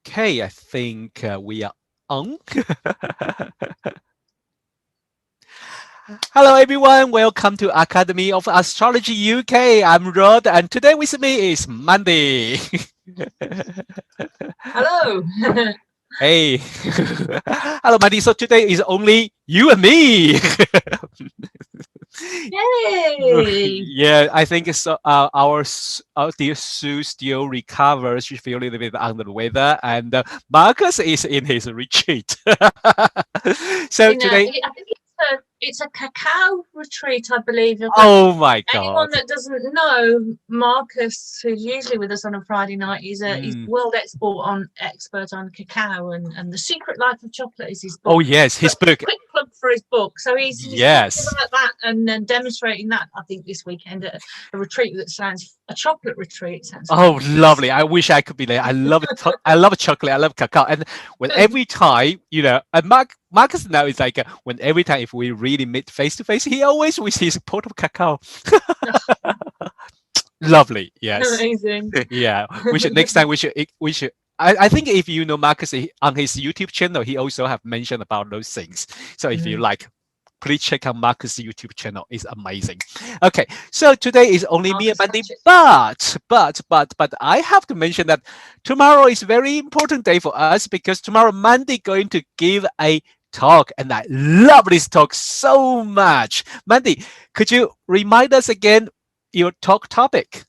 Okay, I think we are on. Hello everyone, welcome to Academy of Astrology UK. I'm Rod and today with me is Mandi. Hello. Hey. Hello Mandi, so today is only you and me. Yay. Yeah, I think it's our dear Sue still recovers. She feels a little bit under the weather, and Marcus is in his retreat. So today, I think it's a cacao retreat, I believe. oh my God. Anyone that doesn't know, Marcus, who's usually with us on a Friday night, he's world expert on cacao and the secret life of chocolate is his book. Oh yes, his book. Quick plug for his book. So he's talking Yes. about that and demonstrating that. I think this weekend at a retreat that sounds a chocolate retreat. Sounds Oh, fabulous. lovely! I wish I could be there. I love it. I love chocolate. I love cacao. And when every time, and Marcus now is like when every time if we really meet face to face, he always with his pot of cacao. Lovely. Yes. Amazing. Yeah. We should next time. We should. I think if you know Marcus on his YouTube channel, he also have mentioned about those things. So if you like, please check out Marcus' YouTube channel. It's amazing. Okay, so today is only me and Mandi, but I have to mention that tomorrow is a very important day for us because tomorrow Mandi going to give a talk, and I love this talk so much. Mandi, could you remind us again your talk topic?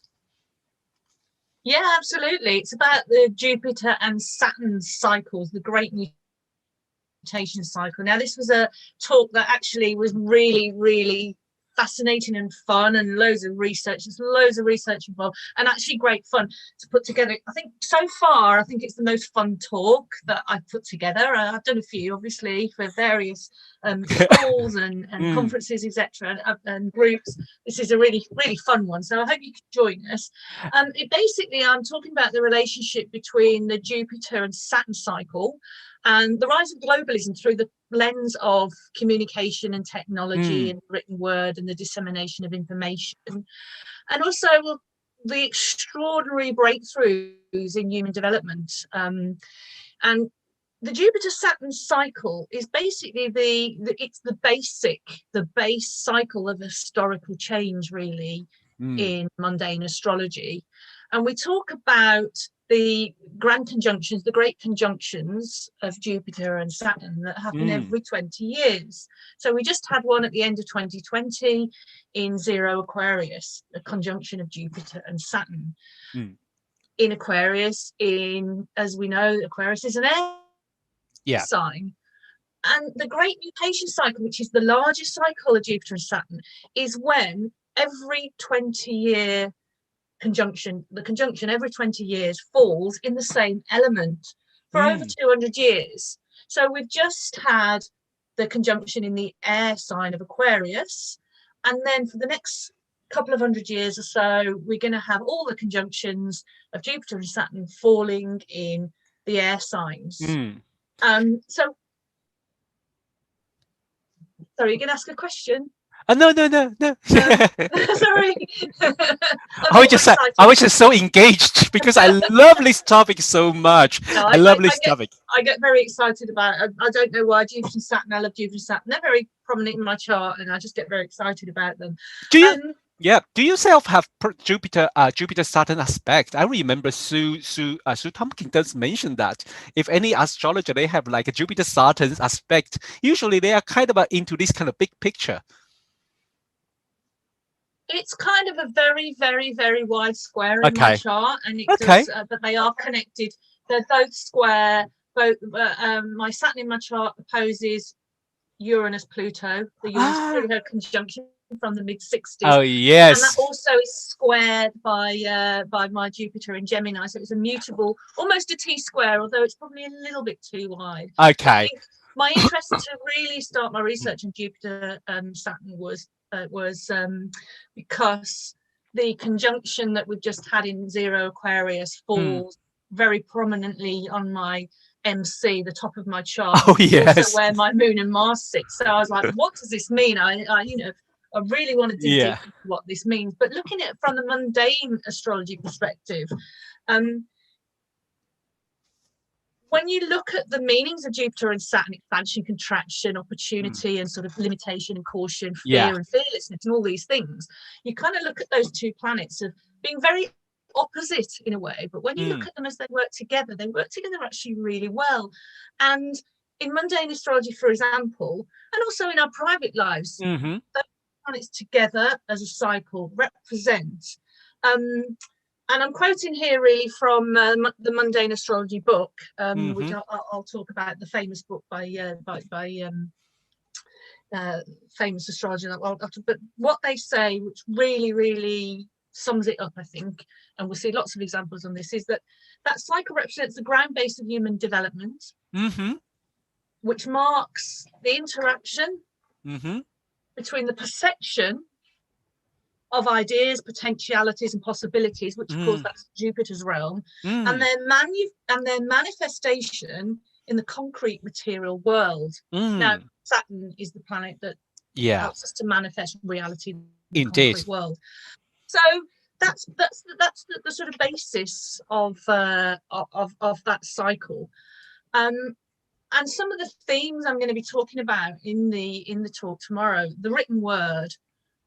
Yeah, absolutely. It's about the Jupiter and Saturn cycles, the great mutation cycle. Now, this was a talk that actually was really, really fascinating and fun, and loads of research. There's loads of research involved, and actually great fun to put together. I think so far, I think it's the most fun talk that I've put together. I've done a few, obviously, for various schools and conferences, etc., and groups. This is a really, really fun one. So I hope you can join us. Basically, I'm talking about the relationship between the Jupiter and Saturn cycle and the rise of globalism through the lens of communication and technology and written word and the dissemination of information, and also the extraordinary breakthroughs in human development. And the Jupiter-Saturn cycle is basically the base cycle of historical change, really, in mundane astrology. And we talk about the grand conjunctions, the great conjunctions of Jupiter and Saturn that happen every 20 years. So we just had one at the end of 2020 in Zero Aquarius, a conjunction of Jupiter and Saturn. In Aquarius, as we know, Aquarius is an air sign. And the great mutation cycle, which is the largest cycle of Jupiter and Saturn, is when every 20-year the conjunction every 20 years falls in the same element for over 200 years. So we've just had the conjunction in the air sign of Aquarius, and then for the next couple of 100 years or so, we're going to have all the conjunctions of Jupiter and Saturn falling in the air signs. So sorry, you're going to ask a question? No. Sorry. I was just so engaged because I love this topic so much. I love this topic. I get very excited about it. I don't know why. Jupiter and Saturn, I love Jupiter and Saturn. They're very prominent in my chart, and I just get very excited about them. Do you yourself have Jupiter Saturn aspect? I remember Sue Tompkins does mention that if any astrologer they have like a Jupiter Saturn aspect, usually they are kind of into this kind of big picture. It's kind of a very, very, very wide square in my chart, and it does, but they are connected. They're both square. My Saturn in my chart opposes Uranus-Pluto, the Uranus-Pluto conjunction from the mid-60s. Oh yes, and that also is squared by my Jupiter in Gemini, so it's a mutable, almost a T-square, although it's probably a little bit too wide. Okay. My interest to really start my research on Jupiter and Saturn was because the conjunction that we've just had in Zero Aquarius falls very prominently on my MC, the top of my chart. Oh yes, also where my Moon and Mars sit. So I was like, what does this mean? I really want to dig deep into what this means. But looking at it from the mundane astrology perspective, when you look at the meanings of Jupiter and Saturn, expansion, contraction, opportunity, and sort of limitation and caution, Yeah. fear and fearlessness, and all these things, you kind of look at those two planets of being very opposite in a way. But when you look at them as they work together actually really well. And in mundane astrology, for example, and also in our private lives, Mm-hmm. those planets together as a cycle represent. And I'm quoting here really from the Mundane Astrology book, which I'll talk about, the famous book by famous astrologer. But what they say, which really, really sums it up, I think, and we'll see lots of examples on this, is that cycle represents the ground base of human development, which marks the interaction between the perception of ideas, potentialities, and possibilities, which of course that's Jupiter's realm, and their manifestation in the concrete material world. Now, Saturn is the planet that helps us to manifest reality in the concrete world. So that's the sort of basis of that cycle. And some of the themes I'm going to be talking about in the talk tomorrow: the written word,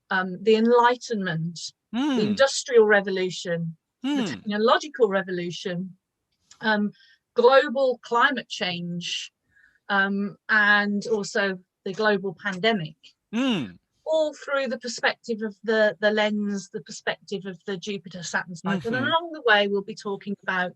the Enlightenment, the Industrial Revolution, the technological revolution, global climate change, and also the global pandemic, all through the perspective of the lens, the perspective of the Jupiter-Saturn cycle. And along the way, we'll be talking about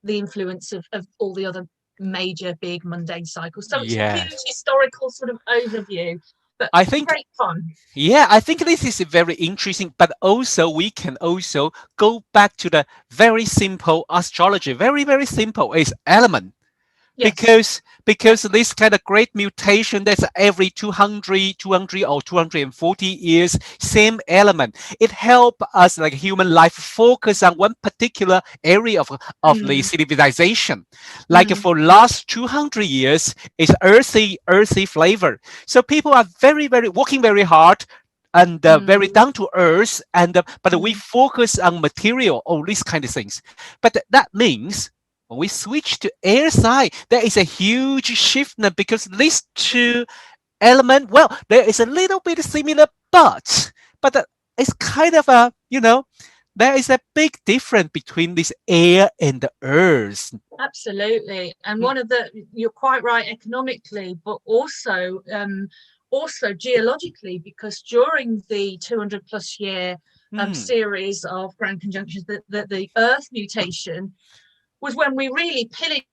the influence of all the other major big mundane cycles. So it's a huge historical sort of overview. But I think great fun. Yeah, I think this is very interesting, but also we can also go back to the very simple astrology. Very, very simple is element. Yes. Because this kind of great mutation that's every 200 or 240 years, same element. It helps us, like human life, focus on one particular area of the civilization. Like for last 200 years, it's earthy flavor. So people are very, very working very hard and very down to earth, and but we focus on material, all these kind of things. But that means when we switch to air sign, there is a huge shift now, because these two elements, well, there is a little bit similar, but it's kind of a, there is a big difference between this air and the earth. Absolutely. And one of you're quite right, economically, but also geologically, because during the 200 plus year series of grand conjunctions, the Earth mutation was when we really pillaged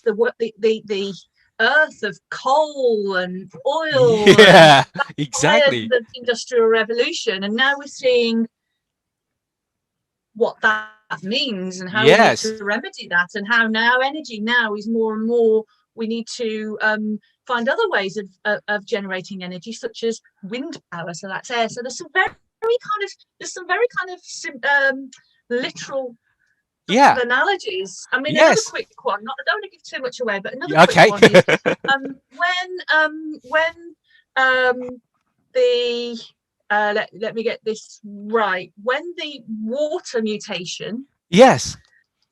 the earth of coal and oil. Yeah, exactly. The Industrial Revolution, and now we're seeing what that means and how we need to remedy that, and how now energy now is more and more. We need to find other ways of generating energy, such as wind power. So that's air. So there's some very kind of literal analogies. I mean, another quick one. I don't want to give too much away, but another quick one is let me get this right. When the water mutation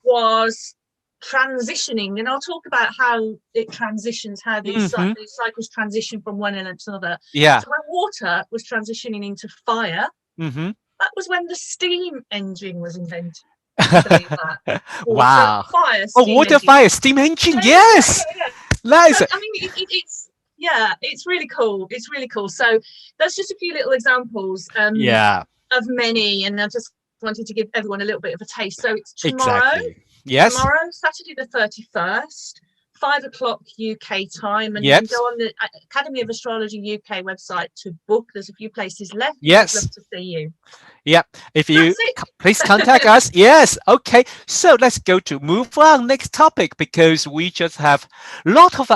was transitioning, and I'll talk about how it transitions, how these cycles transition from one element to another. So when water was transitioning into fire, that was when the steam engine was invented. Wow. Steam engine. Yes. Nice. So, I mean, it's really cool. It's really cool. So that's just a few little examples of many, and I just wanted to give everyone a little bit of a taste. So it's tomorrow. Tomorrow, Saturday the 31st, 5 o'clock UK time, and you can go on the Academy of Astrology UK website to book. There's a few places left. I'd love to see you. If you please contact us. Okay, so let's move on next topic, because we just have lot of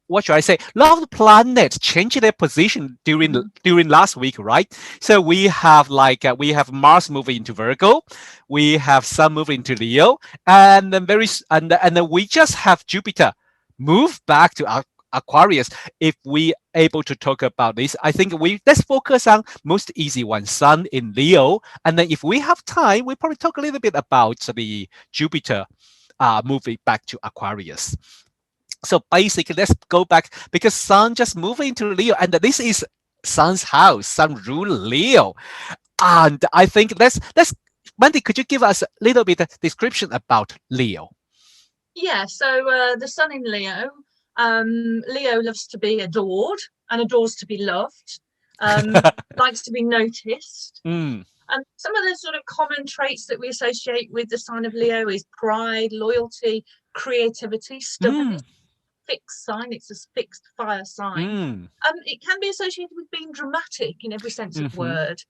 what should I say? A lot of planets changing their position during last week, right? So we have Mars moving into Virgo, we have Sun moving into Leo, and then then we just have Jupiter move back to Aquarius. If we able to talk about this, I think let's focus on most easy one, Sun in Leo, and then if we have time, we probably talk a little bit about the Jupiter moving back to Aquarius. So basically, let's go back because Sun just moved into Leo, and this is Sun's house. Sun rule Leo, and I think let's Mandy, could you give us a little bit of description about Leo? Yeah, so the sun in Leo, Leo loves to be adored and adores to be loved, likes to be noticed. And some of the sort of common traits that we associate with the sign of Leo is pride, loyalty, creativity, stubbornness. Fixed sign, it's a fixed fire sign. It can be associated with being dramatic in every sense of word.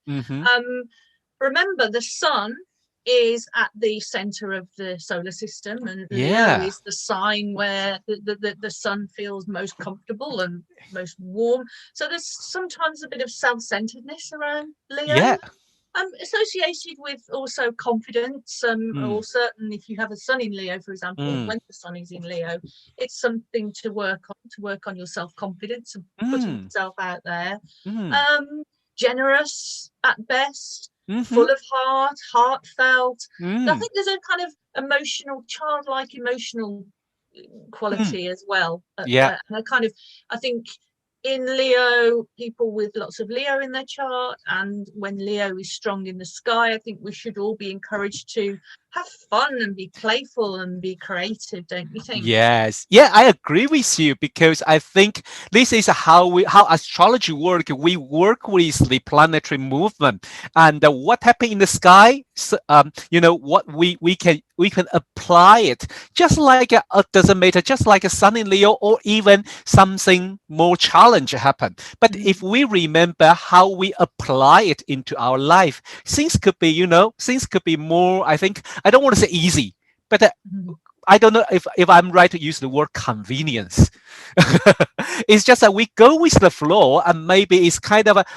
Remember, the sun is at the center of the solar system, and Leo is the sign where the sun feels most comfortable and most warm. So there's sometimes a bit of self-centeredness around Leo. Associated with also confidence, or certain, if you have a sun in Leo, for example, when the sun is in Leo, it's something to work on your self-confidence and putting yourself out there. Generous at best, full of heart, heartfelt. I think there's a kind of childlike emotional quality as well. And I think in Leo, people with lots of Leo in their chart, and when Leo is strong in the sky, I think we should all be encouraged to have fun and be playful and be creative, don't you think? Yes. Yeah, I agree with you, because I think this is how astrology works. We work with the planetary movement, and what happens in the sky, what we can apply it, just like doesn't matter, just like a sun in Leo, or even something more challenge happen. But if we remember how we apply it into our life, things could be more, I think, I don't want to say easy, but I don't know if I'm right to use the word convenience. It's just that we go with the flow, and maybe it's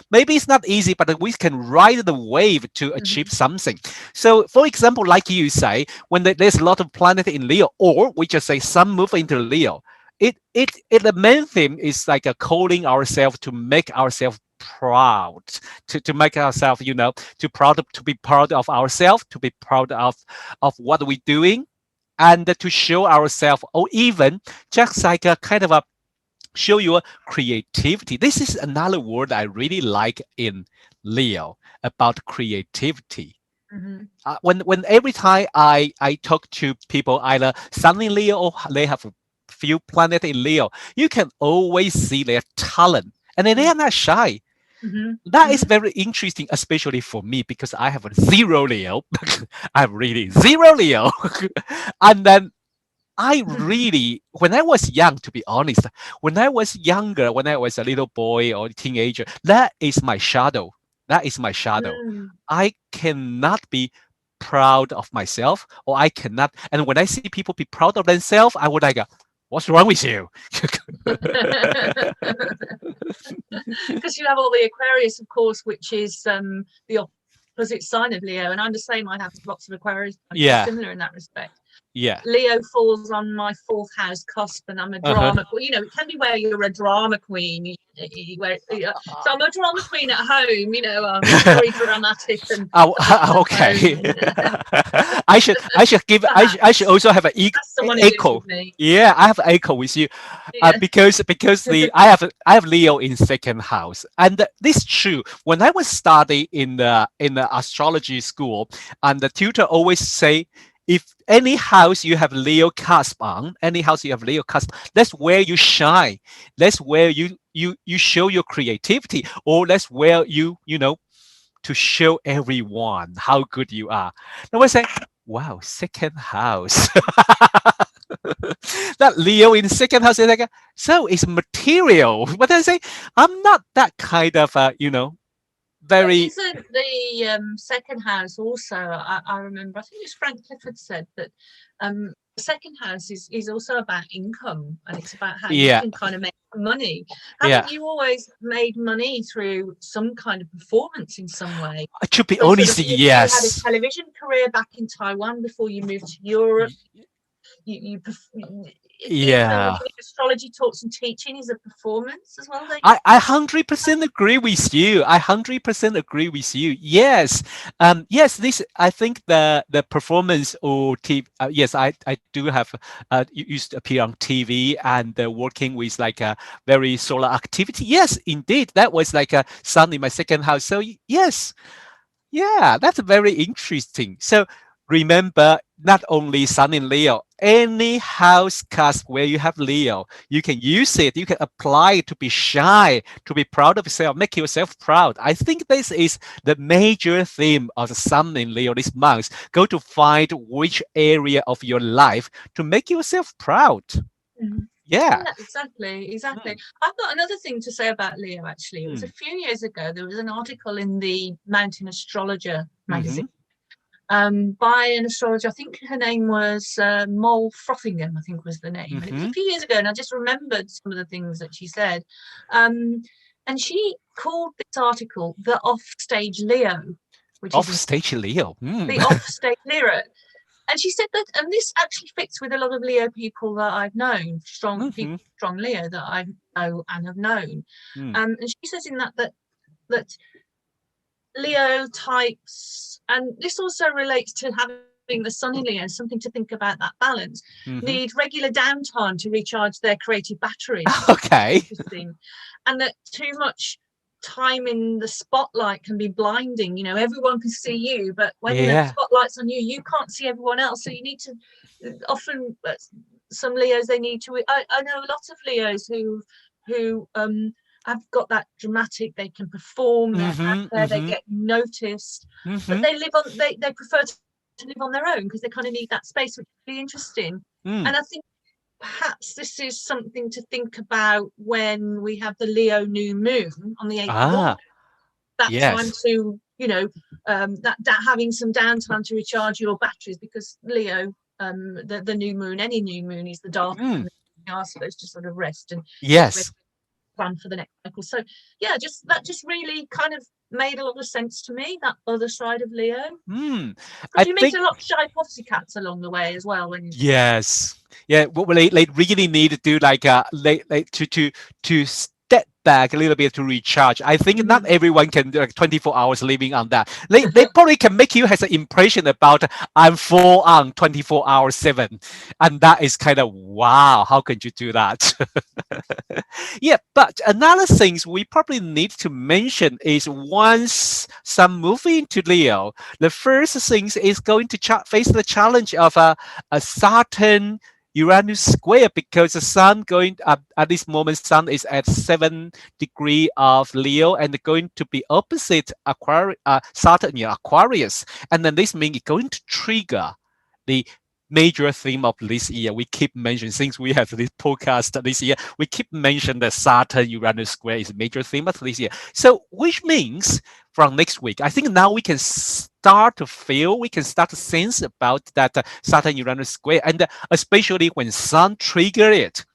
maybe it's not easy, but we can ride the wave to achieve something. So, for example, like you say, when there's a lot of planet in Leo, or we just say sun move into Leo, the main theme is like calling ourselves to make ourselves proud, to make ourselves, to be proud of ourselves, to be proud of what we're doing, and to show ourselves, or even just like a kind of show your creativity. This is another word I really like in Leo about creativity. When every time I talk to people, either sun in Leo or they have a few planets in Leo, you can always see their talent, and they are not shy. That is very interesting, especially for me, because I have a 0 Leo. I have really 0 Leo. And then I really, when I was young, to be honest, when I was younger, when I was a little boy or teenager, that is my shadow. That is my shadow. I cannot be proud of myself, or I cannot. And when I see people be proud of themselves, I would like, what's wrong with you? Because you have all the Aquarius, of course, which is the opposite sign of Leo. And I'm the same. I have lots of Aquarius. Similar in that respect. Yeah. Leo falls on my 4th house cusp, and I'm a drama queen. It can be where you're a drama queen. So I'm a drama queen at home. I'm very dramatic. And okay. I should also have an echo. Yeah, I have an echo with you, because I have Leo in 2nd house, and this is true. When I was studying in the astrology school, and the tutor always say, if any house you have Leo cusp on, that's where you shine. That's where you show your creativity, or that's where you to show everyone how good you are. Now I say, wow, 2nd house. That Leo in 2nd house is like, so it's material. But I say, I'm not that kind of, very. Isn't the 2nd house also? I remember, I think it was Frank Clifford said that the 2nd house is also about income, and it's about how you can kind of make money. Haven't you always made money through some kind of performance in some way? To be honest, yes. You had a television career back in Taiwan before you moved to Europe. even Yeah. within astrology talks and teaching is a performance as well, don't you? I 100% agree with you. I 100% agree with you. Yes. Yes, this, I think the performance or TV, yes, I do have, used to appear on TV and working with like a very solar activity. Yes, indeed. That was like a sun in my second house. So yes, yeah, that's very interesting. So remember, not only Sun in Leo, any house cast where you have Leo, you can use it, you can apply it to be shy, to be proud of yourself, make yourself proud. I think this is the major theme of the Sun in Leo this month. Go to find which area of your life to make yourself proud. Yeah. Yeah, exactly. Mm. I've got another thing to say about Leo, actually. It was a Mm. few years ago, there was an article in the Mountain Astrologer magazine Mm-hmm. by an astrologer. I think her name was Mole Frothingham, I think was the name. And it was Mm-hmm. a few years ago, and I just remembered some of the things that she said. And she called this article The Offstage Leo, which is Off-stage Leo. the offstage Leo. And she said that, and this actually fits with a lot of Leo people that I've known, strong Mm-hmm. people, strong Leo that I know and have known. Mm. And she says in that Leo types, and this also relates to having the sun in Leo, something to think about that balance, Mm-hmm. need regular downtime to recharge their creative batteries. Okay. Interesting. And that too much time in the spotlight can be blinding. You know, everyone can see you, but when the Yeah. spotlight's on you, you can't see everyone else. So you need to often, some Leos, they need to, I know a lot of Leos who have got that dramatic, they can perform, they're out there, they get noticed, but they live on, they prefer to live on their own because they kind of need that space, which would be interesting. Mm. And I think perhaps this is something to think about when we have the Leo new moon on the 8th of August. That time to, you know, that having some downtime to recharge your batteries, because Leo, the new moon, any new moon is the dark moon. You are supposed to sort of rest and plan for the next cycle. So yeah, that just really kind of made a lot of sense to me, that other side of Leo. Because you meet a lot of shy pussycats along the way as well. When yeah, what they really need to do, like to step back a little bit to recharge. I think not everyone can do like 24 hours living on that. They probably can make you has an impression about I'm full on 24 hours 7, and that is kind of wow. How can you do that? Yeah, but another things we probably need to mention is once Sun moving to Leo, the first things is going to face the challenge of a Saturn Uranus square, because the Sun going at this moment, Sun is at 7 degrees of Leo and going to be opposite Saturn in Aquarius, and then this means it's going to trigger the major theme of this year. We keep mentioning, since we have this podcast this year, we keep mentioning that Saturn Uranus square is a major theme of this year. So which means from next week, I think now we can start to feel, we can start to sense about that Saturn Uranus square, and especially when Sun trigger it.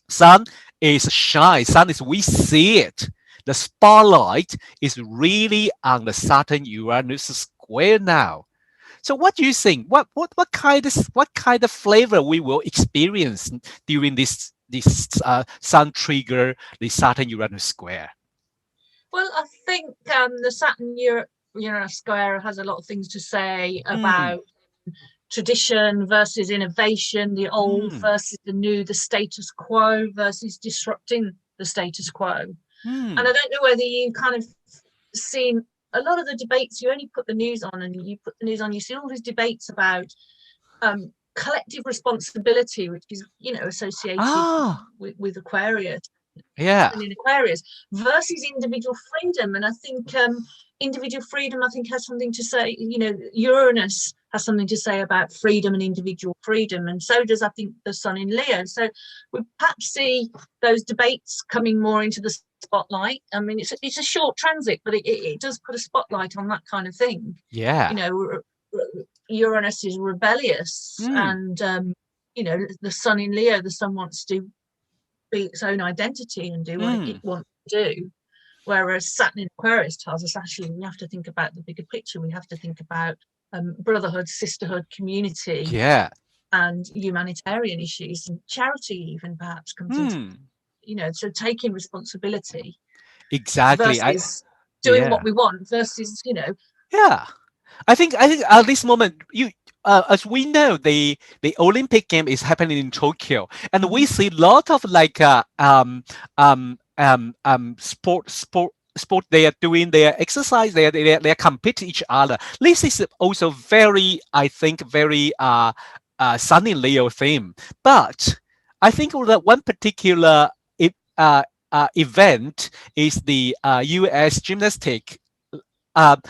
Sun is shine, Sun is, we see it. The spotlight is really on the Saturn Uranus square now. So what do you think? What kind of flavor we will experience during this Sun trigger, the Saturn Uranus square? Well, I think the Saturn Uranus square has a lot of things to say about tradition versus innovation, the old versus the new, the status quo versus disrupting the status quo. And I don't know whether you kind of seen a lot of the debates. You only put the news on, and you put the news on, you see all these debates about collective responsibility, which is, you know, associated with Aquarius. In Aquarius versus individual freedom. And I think individual freedom, I think, has something to say, you know, Uranus has something to say about freedom and individual freedom, and so does, I think, the Sun in Leo. So we perhaps see those debates coming more into the spotlight. I mean, it's a short transit, but it does put a spotlight on that kind of thing. Yeah, you know, Uranus is rebellious, and you know, the Sun in Leo, the Sun wants to be its own identity and do what it wants to do, whereas Saturn in Aquarius tells us actually we have to think about the bigger picture. We have to think about brotherhood, sisterhood, community. and humanitarian issues and charity even perhaps comes into, so taking responsibility Exactly. versus doing Yeah. what we want versus, Yeah. I think at this moment, as we know, the Olympic game is happening in Tokyo, and we see a lot of like sport. They are doing their exercise. They compete each other. This is also very, I think, very Sunny Leo theme. But I think that one particular event is the U.S. gymnastic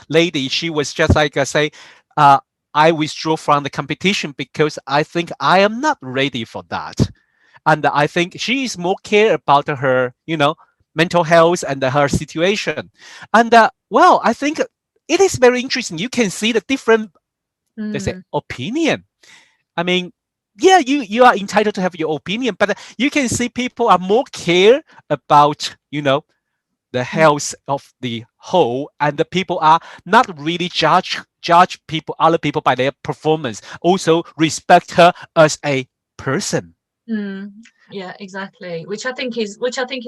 lady. She was just like say, I withdraw from the competition because I think I am not ready for that. And I think she is more care about her, mental health and her situation. And well, I think it is very interesting. You can see the different, let's say, opinion. I mean, yeah, you are entitled to have your opinion, but you can see people are more care about, the health of the whole, and the people are not really judge other people by their performance. Also respect her as a person. Yeah, exactly. Which I think is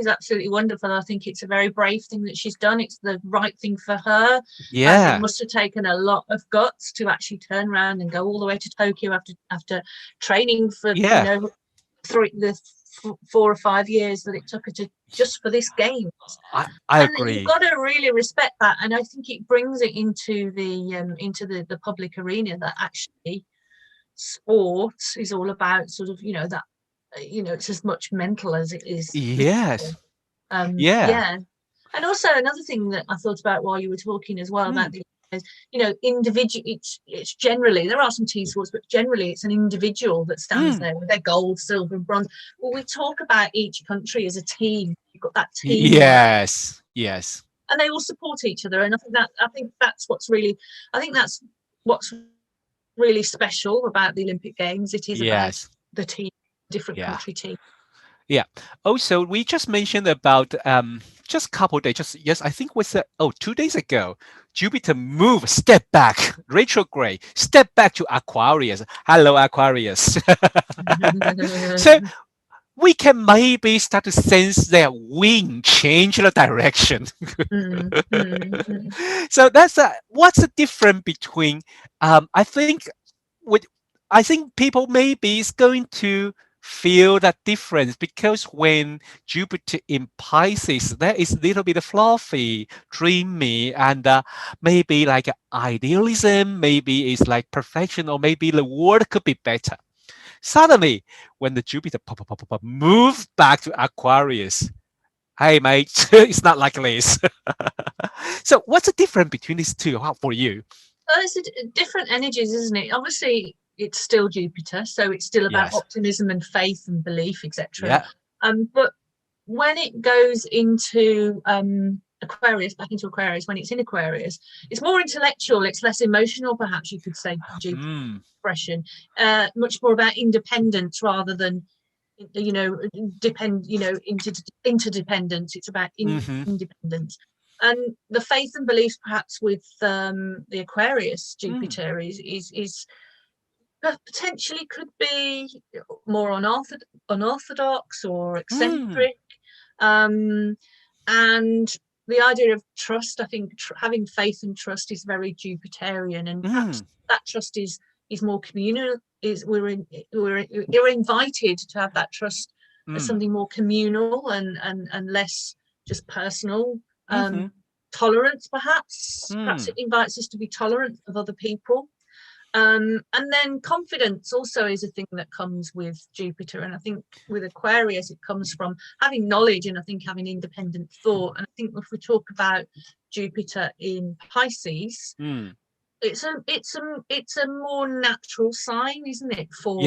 absolutely wonderful. I think it's a very brave thing that she's done. It's the right thing for her. And it must have taken a lot of guts to actually turn around and go all the way to Tokyo after training for the 4 or 5 years that it took her to just for this game. I and agree. You've got to really respect that, and I think it brings it into the public arena that actually sport is all about sort of that it's as much mental as it is physical. Yeah. And also another thing that I thought about while you were talking as well about the individual, it's generally, there are some team sports, but generally it's an individual that stands there with their gold, silver and bronze. Well, we talk about each country as a team. You've got that team. Yes. And they all support each other, and I think that's what's really special about the Olympic Games. It is about the team, different country team. Yeah. Also, we just mentioned about just a couple of days, I think it was 2 days ago, Jupiter moved, step back, retrograde, step back to Aquarius. Hello, Aquarius. So we can maybe start to sense their wind change the direction. So that's what's the difference between I think people maybe is going to feel that difference, because when Jupiter in Pisces, there is a little bit of fluffy, dreamy, and maybe like idealism, maybe it's like perfection, or maybe the world could be better. Suddenly, when the Jupiter move back to Aquarius, hey mate, it's not like this. So what's the difference between these two? How for you? It's different energies, isn't it? Obviously, it's still Jupiter, so it's still about optimism and faith and belief, etc. But when it goes into Aquarius, back into Aquarius, when it's in Aquarius, it's more intellectual, it's less emotional, perhaps you could say, Jupiter expression, much more about independence rather than interdependence. It's about independence. And the faith and beliefs perhaps with the Aquarius Jupiter is potentially could be more unorthodox or eccentric. And the idea of trust, I think having faith and trust is very Jupiterian, and perhaps that trust is more communal. We're invited to have that trust as something more communal and less just personal. Tolerance, perhaps it invites us to be tolerant of other people. And then confidence also is a thing that comes with Jupiter, and I think with Aquarius it comes from having knowledge, and I think having independent thought. And I think if we talk about Jupiter in Pisces, it's a more natural sign, isn't it, for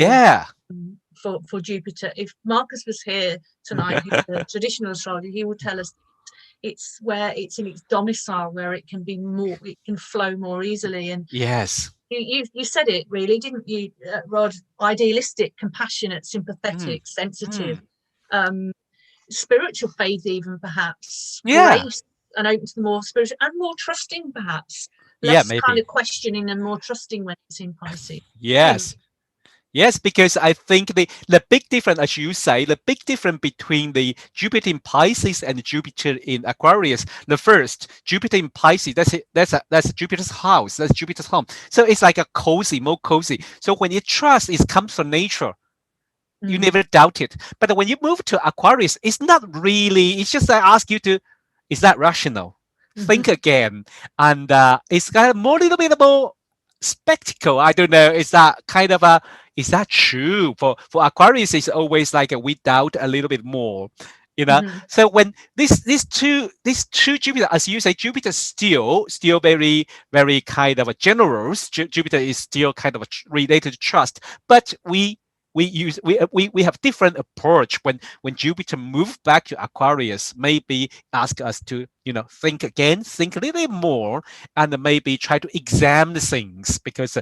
Jupiter? If Marcus was here tonight, who's a traditional astrologer, he would tell us it's where it's in its domicile, where it can flow more easily. And you said it really, didn't you, Rod? Idealistic, compassionate, sympathetic, sensitive, spiritual faith, even perhaps grace, and open to the more spiritual and more trusting, perhaps less kind of questioning and more trusting when it's in Pisces. Yes, because I think the big difference, as you say, the big difference between the Jupiter in Pisces and Jupiter in Aquarius. The first, Jupiter in Pisces, that's it, that's Jupiter's house, that's Jupiter's home. So it's like a cozy, more cozy. So when you trust, it comes from nature. You Mm, never doubt it. But when you move to Aquarius, it's not really. It's just I ask you to, is that rational? Think mhm, again, and it's kind of more little bit more spectacle. I don't know. Is that kind of a? Is that true for Aquarius? It's always like we doubt a little bit more. You know, mhm, so when these two Jupiter, as you say, Jupiter still very kind of a generous. Jupiter is still kind of a related to trust, but we have different approach when Jupiter moved back to Aquarius. Maybe ask us to think again, think a little bit more, and maybe try to examine things because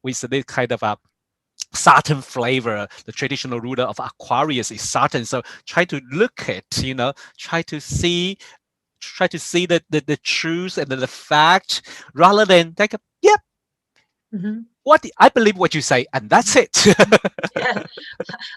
with this kind of a Saturn flavor, the traditional ruler of Aquarius is Saturn. So try to look at, try to see the truth and the fact rather than like, yep, mhm. what I believe what you say, and that's it. Yeah,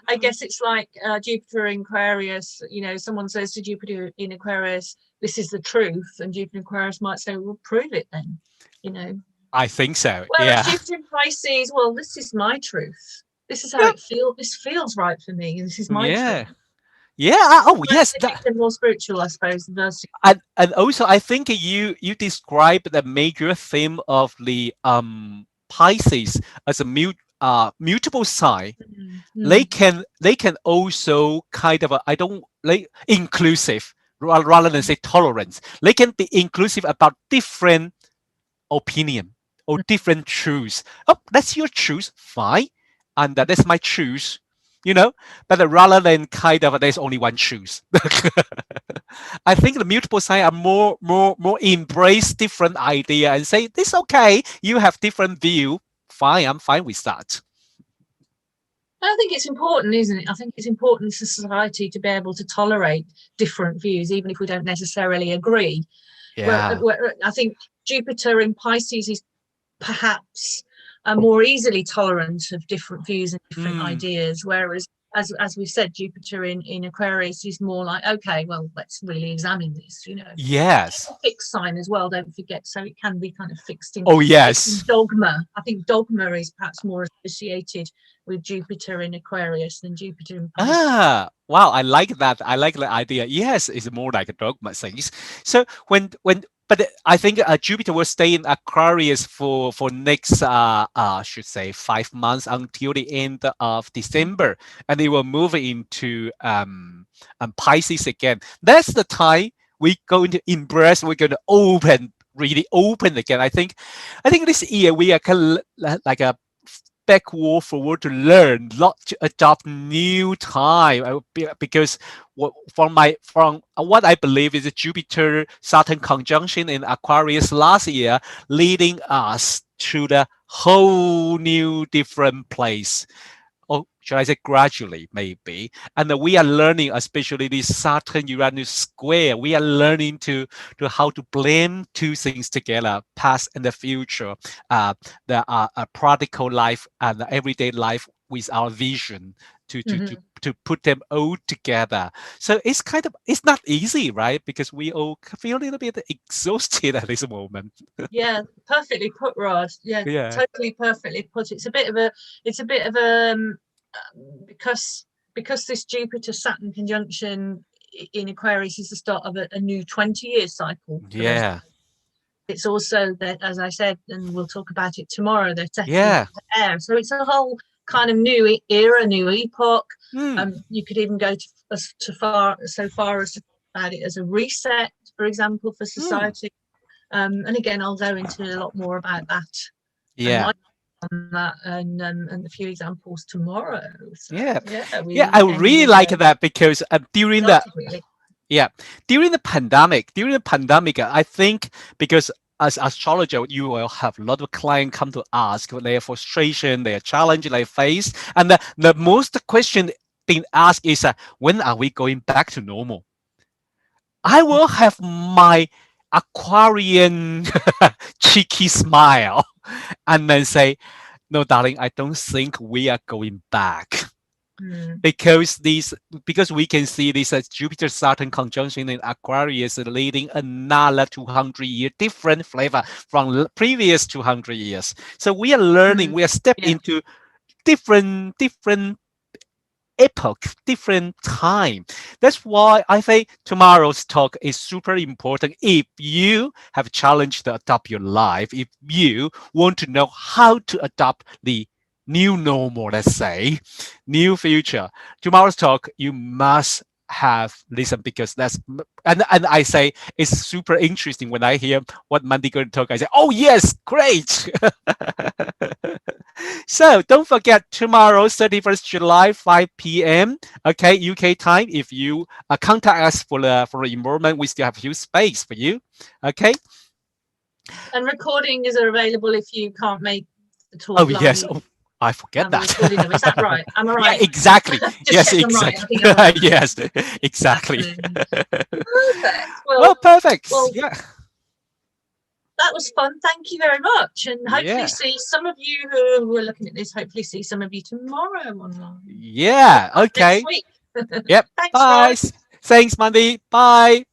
I guess it's like Jupiter in Aquarius. Someone says to Jupiter in Aquarius, "This is the truth," and Jupiter in Aquarius might say, "Well, prove it then." You know. I think so. Whereas Yeah. Jupiter in Pisces, well, this is my truth. This is how Yep. it feels. This feels right for me, and this is my truth. Yeah. Yeah. Oh, yes. Scientific and more spiritual, I suppose. Versus, And also I think you describe the major theme of the Pisces as a mutable sign. mm, They can also kind of I don't like inclusive rather than say tolerance. They can be inclusive about different opinion or mm, different truths. Oh, that's your truth, fine, and that's my truth. But rather than kind of there's only one truth. I think the multiple sign are more embrace different idea and say this okay. You have different view. Fine, I'm fine with that. I think it's important, isn't it? I think it's important for society to be able to tolerate different views, even if we don't necessarily agree. Yeah. Where I think Jupiter in Pisces is perhaps more easily tolerant of different views and different Mm. ideas, whereas as we've said, Jupiter in Aquarius is more like, okay, well, let's really examine this. It's Yes. a fixed sign as well, don't forget, so it can be kind of Oh fixed in yes. dogma. I think dogma is perhaps more associated with Jupiter in Aquarius than Jupiter in Pisces. Wow, I like that. I like the idea. Yes, it's more like a dogma things. So but I think Jupiter will stay in Aquarius for next should say 5 months until the end of December, and it will move into Pisces again. That's the time we're going to embrace. We're going to really open again. I think this year we are kind of like a backward forward to learn, not to adopt new time. Because from what I believe is a Jupiter Saturn conjunction in Aquarius last year, leading us to the whole new different place. Or should I say gradually, maybe? And we are learning, especially this Saturn Uranus square. We are learning to how to blend two things together, past and the future, the practical life and the everyday life with our vision to to to Mhm. to put them all together. So it's not easy, right? Because we all feel a little bit exhausted at this moment. Yeah, perfectly put, Rod. Yeah, Yeah. totally perfectly put. It's a bit of a because this Jupiter Saturn conjunction in Aquarius is the start of a new 20-year cycle for those. Yeah. It's also that, as I said, and we'll talk about it tomorrow, they're settling Yeah. into air. So it's a whole kind of new era, new epoch. Mm. You could even go so far as to about it as a reset, for example, for Mm. society. And again, I'll go into a lot more about that and Yeah. my on that and a few examples tomorrow. So Yeah, yeah, yeah, we I again really will like that because excited really. yeah, during the pandemic, I think because as astrologer, you will have a lot of clients come to ask their frustration, their challenge they face, and the most question being asked is, when are we going back to normal? I will have my Aquarian cheeky smile and then say, No, darling, I don't think we are going back. Mm. Because we can see this Jupiter Saturn conjunction in Aquarius leading another 200-year different flavor from previous 200 years. So we are learning, we are stepping into different epoch, different time. That's why I think tomorrow's talk is super important. If you have challenged to adopt your life, if you want to know how to adopt the new normal, let's say, new future, tomorrow's talk, you must have listened, because that's and I say it's super interesting when I hear what Mandi going to talk. I say, oh yes, great. So don't forget tomorrow, 31st July, 5 p.m. Okay, UK time. If you contact us for the enrollment, we still have a few space for you. Okay. And recordings are available if you can't make the talk. Oh live. yes. Oh, I forget that. Is that right? Am I right? Yeah, exactly. Yes, exactly. exactly. Right. Yes, exactly. Perfect. Well, perfect. Well, yeah. That was fun. Thank you very much. And hopefully Yeah. see some of you who are looking at this, hopefully see some of you tomorrow online. Yeah. Okay. Next week. Yep. Thanks, Bye. Rod. Thanks, Mandi. Bye.